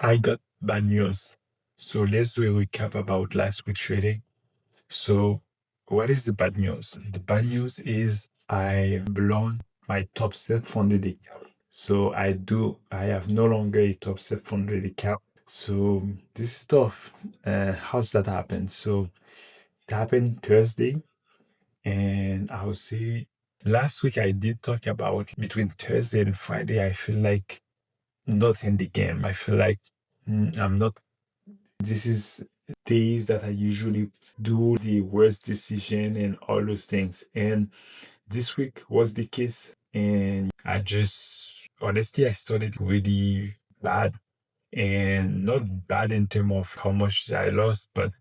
I got bad news. So let's do a recap about last week's trading. So, what is the bad news? The bad news is I blown my top step funded account. So I have no longer a top step funded account. So this is tough. How's that happen? So it happened Thursday, and I would say last week I did talk about between Thursday and Friday. I feel like not in the game. I feel like I'm not. This is days that I usually do the worst decision and all those things. And this week was the case. And I just, honestly, I started really bad, and not bad in terms of how much I lost, but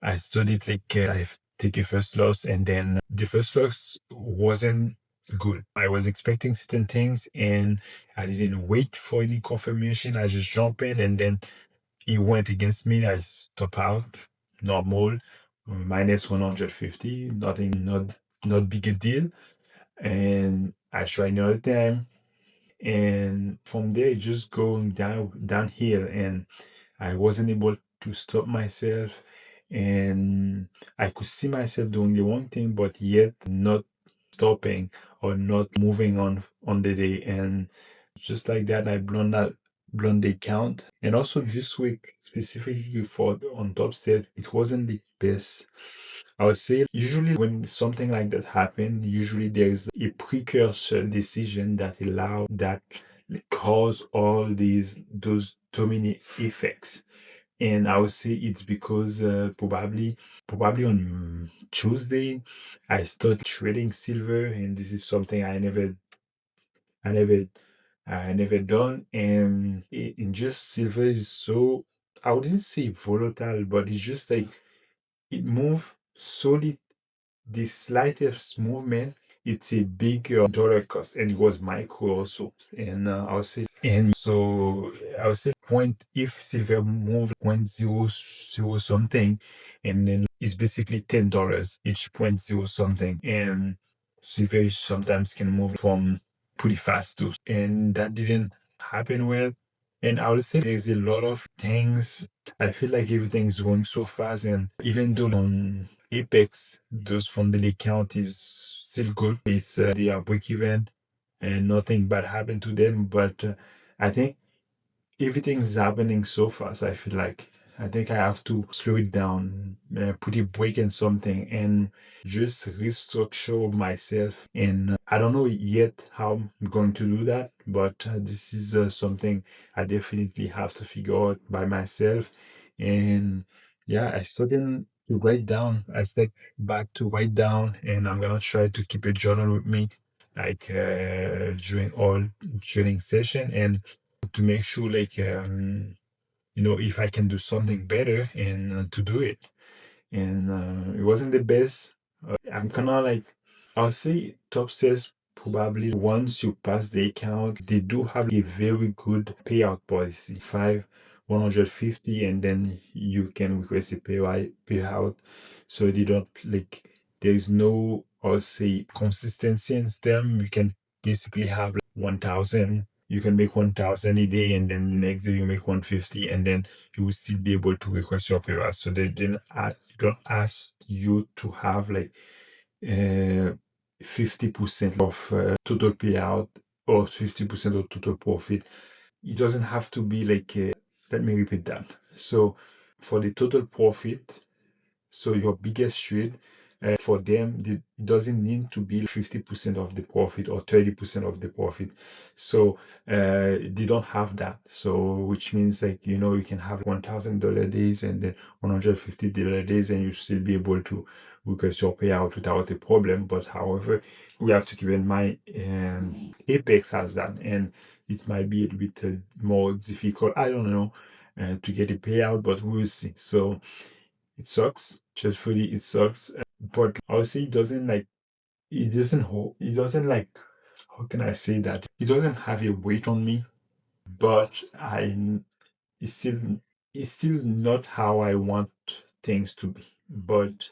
I studied like I've taken first loss, and then the first loss wasn't good. I was expecting certain things, and I didn't wait for any confirmation. I just jump in, and then he went against me. I stop out, normal, minus 150, nothing, not big a deal. And I try another time, and from there it just going downhill, and I wasn't able to stop myself, and I could see myself doing the wrong thing, but yet not stopping or not moving on the day. And just like that, I blown the count. And also this week, specifically for on top step, it wasn't the best. I would say usually when something like that happens, usually there is a precursor decision that allow that cause all those domino effects. And I would say it's because probably on Tuesday I started trading silver, and this is something I never I never done. And in just silver is so, I wouldn't say volatile, but it's just like it move solid. The slightest movement, it's a big dollar cost, and it was micro also. And I'll say, and so I'll say point if silver moved 0.00 something, and then it's basically $10 each 0.0 something, and silver sometimes can move from pretty fast too, and that didn't happen well. And I would say there's a lot of things. I feel like everything's going so fast, and even though on Apex, those funded account is still good. It's they are break even, and nothing bad happened to them. But I think everything's happening so fast. I feel like I think I have to slow it down, put a break in something, and just restructure myself. And I don't know yet how I'm going to do that, but this is something I definitely have to figure out by myself. And yeah, I started to write down. I step back to write down, and I'm gonna try to keep a journal with me, like during all training session, and to make sure like if I can do something better, and to do it. And it wasn't the best. I'm kind of like, I'll say top sales, probably once you pass the account, they do have a very good payout policy, 150, and then you can request a payout. So they don't like, there's no, I'll say, consistency in them. You can basically have like 1,000. You can make 1,000 a day, and then the next day you make 150, and then you will still be able to request your payout. So they don't ask you to have like 50% of total payout or 50% of total profit. It doesn't have to be like, let me repeat that. So for the total profit, so your biggest trade, for them, it doesn't need to be 50% of the profit or 30% of the profit. So they don't have that. So which means like, you can have $1,000 days and then $150 days, and you still be able to request your payout without a problem. But however, we have to keep in mind, Apex has that, and it might be a little bit more difficult. I don't know, to get a payout, but we'll see. So it sucks. Truthfully, it sucks. But also, it doesn't like, how can I say that? It doesn't have a weight on me, but it's still, it's still not how I want things to be. But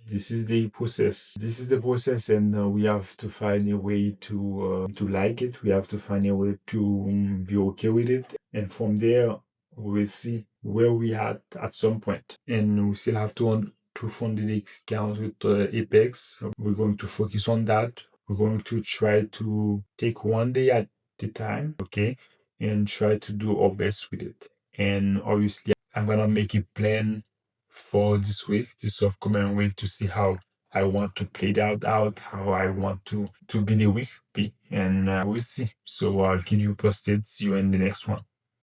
this is the process. This is the process, and we have to find a way to like it. We have to find a way to be okay with it, and from there, we'll see where we at some point. And we still have to fund the account with Apex. We're going to focus on that. We're going to try to take one day at a time, okay, and try to do our best with it. And obviously, I'm gonna make a plan for this week, this upcoming week, to see how I want to play that out, how I want to be the week be, and we'll see. So I'll keep you posted. See you in the next one.